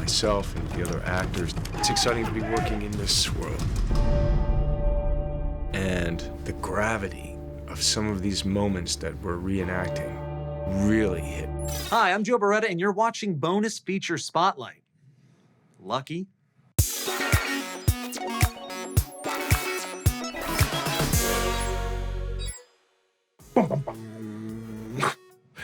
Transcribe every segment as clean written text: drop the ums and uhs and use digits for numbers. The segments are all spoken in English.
myself and the other actors. It's exciting to be working in this world. And the gravity of some of these moments that we're reenacting really hit. Hi, I'm Joe Bereta, and you're watching Bonus Feature Spotlight. Lucky?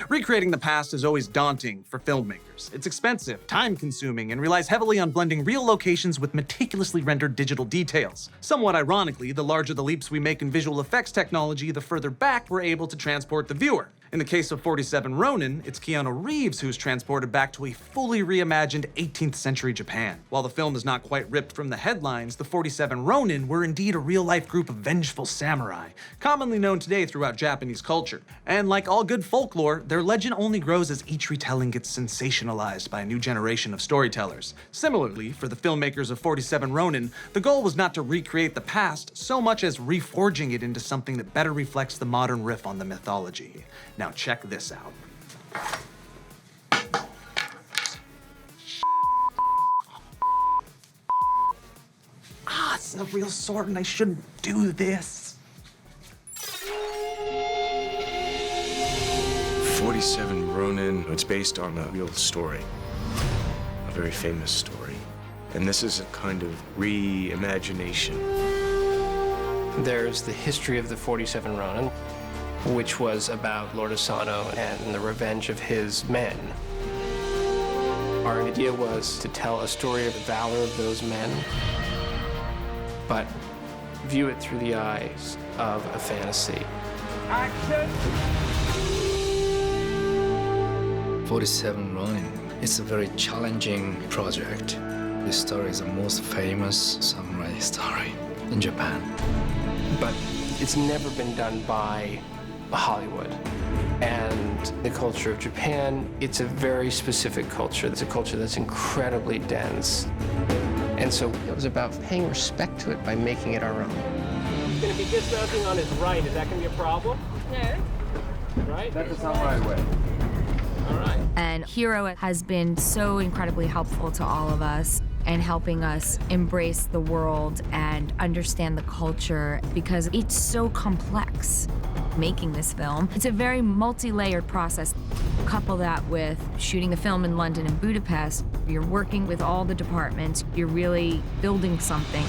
Recreating the past is always daunting for filmmakers. It's expensive, time-consuming, and relies heavily on blending real locations with meticulously rendered digital details. Somewhat ironically, the larger the leaps we make in visual effects technology, the further back we're able to transport the viewer. In the case of 47 Ronin, it's Keanu Reeves who's transported back to a fully reimagined 18th century Japan. While the film is not quite ripped from the headlines, the 47 Ronin were indeed a real-life group of vengeful samurai, commonly known today throughout Japanese culture. And like all good folklore, their legend only grows as each retelling gets sensationalized by a new generation of storytellers. Similarly, for the filmmakers of 47 Ronin, the goal was not to recreate the past so much as reforging it into something that better reflects the modern riff on the mythology. Now check this out. It's a real sword and I shouldn't do this. 47 Ronin, it's based on a real story, a very famous story. And this is a kind of reimagination. There's the history of the 47 Ronin, which was about Lord Asano and the revenge of his men. Our idea was to tell a story of the valor of those men, but view it through the eyes of a fantasy. Action! 47 Ronin. It's a very challenging project. This story is the most famous samurai story in Japan. But it's never been done by Hollywood. And the culture of Japan, it's a very specific culture. It's a culture that's incredibly dense. And so it was about paying respect to it by making it our own. He's going to be dismounting on his right. Is that going to be a problem? No. Right? That's the samurai way. All right. And Hiro has been so incredibly helpful to all of us and helping us embrace the world and understand the culture because it's so complex making this film. It's a very multi-layered process. Couple that with shooting the film in London and Budapest, you're working with all the departments, you're really building something.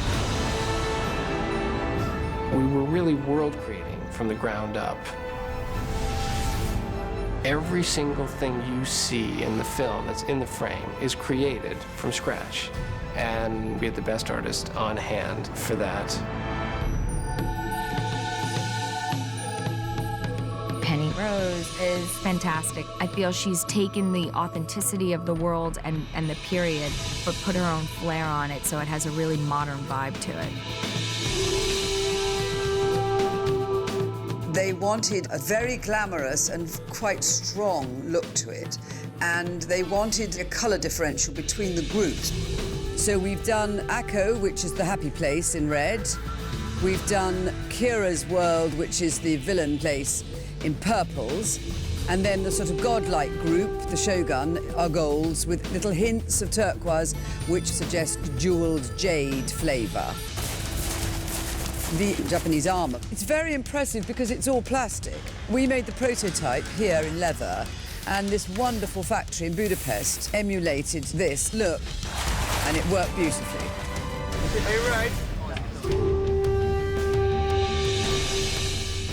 We were really world creating from the ground up. Every single thing you see in the film that's in the frame is created from scratch. And we had the best artist on hand for that. Penny Rose is fantastic. I feel she's taken the authenticity of the world and the period, but put her own flair on it so it has a really modern vibe to it. They wanted a very glamorous and quite strong look to it, and they wanted a color differential between the groups. So we've done Akko, which is the happy place in red. We've done Kira's world, which is the villain place, in purples. And then the sort of godlike group, the Shogun, are golds with little hints of turquoise, which suggest jeweled jade flavor. The Japanese armor. It's very impressive because it's all plastic. We made the prototype here in leather, and this wonderful factory in Budapest emulated this look, and it worked beautifully. Are you right?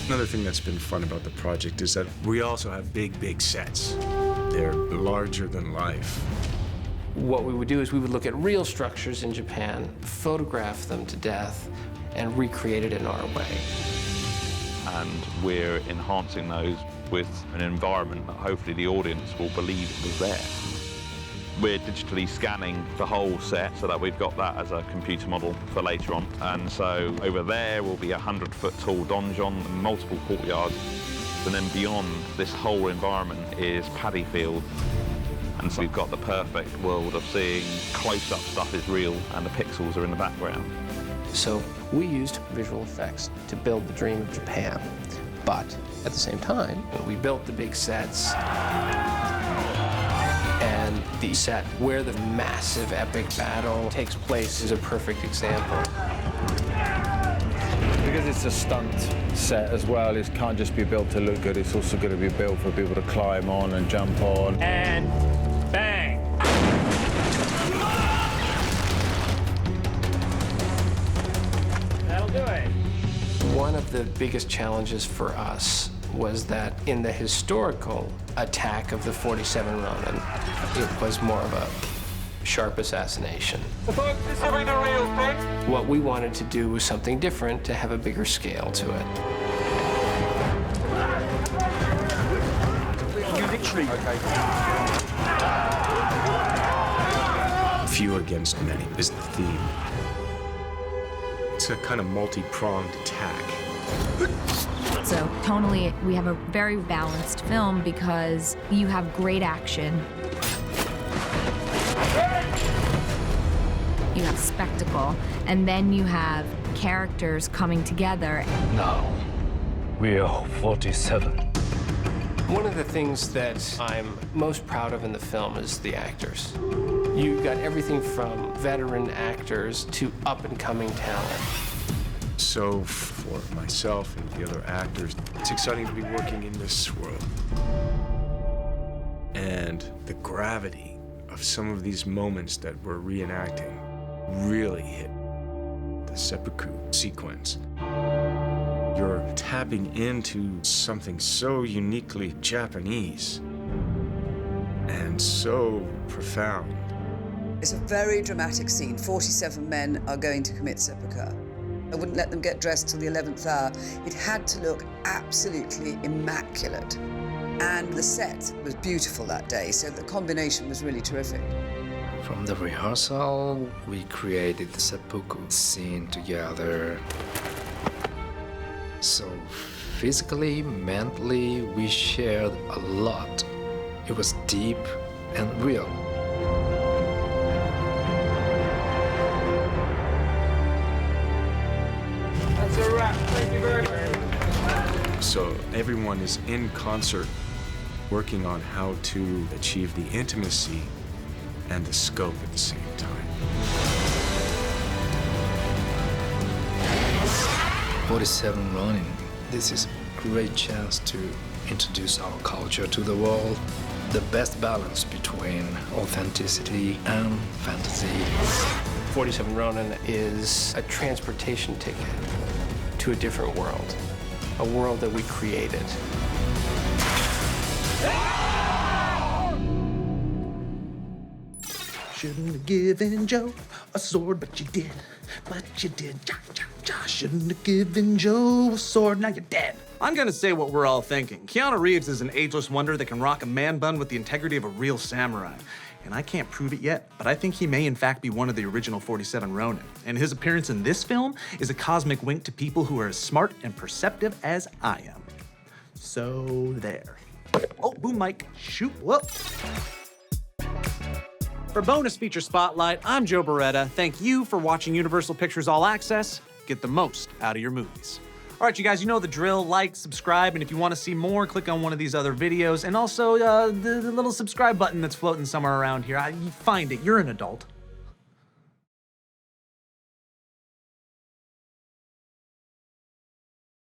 Another thing that's been fun about the project is that we also have big sets. They're larger than life. What we would do is we would look at real structures in Japan, photograph them to death, and recreate it in our way. And we're enhancing those with an environment that hopefully the audience will believe was there. We're digitally scanning the whole set so that we've got that as a computer model for later on. And so over there will be a 100-foot tall donjon and multiple courtyards. And then beyond this whole environment is paddy field. And so we've got the perfect world of seeing close-up stuff is real and the pixels are in the background. So we used visual effects to build the dream of Japan. But at the same time, we built the big sets. And And the set where the massive epic battle takes place is a perfect example. Because it's a stunt set as well, it can't just be built to look good, it's also going to be built for people to climb on and jump on. And bang. That'll do it. One of the biggest challenges for us was that in the historical attack of the 47 Ronin, it was more of a sharp assassination. What we wanted to do was something different, to have a bigger scale to it. Few against many is the theme. It's a kind of multi-pronged attack. So tonally, we have a very balanced film because you have great action. You have spectacle, and then you have characters coming together. Now, we are 47. One of the things that I'm most proud of in the film is the actors. You've got everything from veteran actors to up-and-coming talent. So for myself and the other actors, it's exciting to be working in this world. And the gravity of some of these moments that we're reenacting really hit. The seppuku sequence. You're tapping into something so uniquely Japanese and so profound. It's a very dramatic scene. 47 men are going to commit seppuku. I wouldn't let them get dressed till the 11th hour. It had to look absolutely immaculate. And the set was beautiful that day, so the combination was really terrific. From the rehearsal, we created the seppuku scene together. So physically, mentally, we shared a lot. It was deep and real. That's a wrap, thank you very much. So everyone is in concert working on how to achieve the intimacy and the scope at the same time. 47 Ronin. This is a great chance to introduce our culture to the world. The best balance between authenticity and fantasy. 47 Ronin is a transportation ticket to a different world, a world that we created. Shouldn't have given Joe a sword, but you did. But you did. Shouldn't have given Joe a sword, now you're dead. I'm gonna say what we're all thinking. Keanu Reeves is an ageless wonder that can rock a man bun with the integrity of a real samurai. And I can't prove it yet, but I think he may in fact be one of the original 47 Ronin. And his appearance in this film is a cosmic wink to people who are as smart and perceptive as I am. So there. Oh, boom mic, shoot, whoop. For Bonus Feature Spotlight, I'm Joe Bereta. Thank you for watching Universal Pictures All Access. Get the most out of your movies. All right, you guys, you know the drill. Like, subscribe, and if you want to see more, click on one of these other videos. And also, the little subscribe button that's floating somewhere around here. You find it. You're an adult.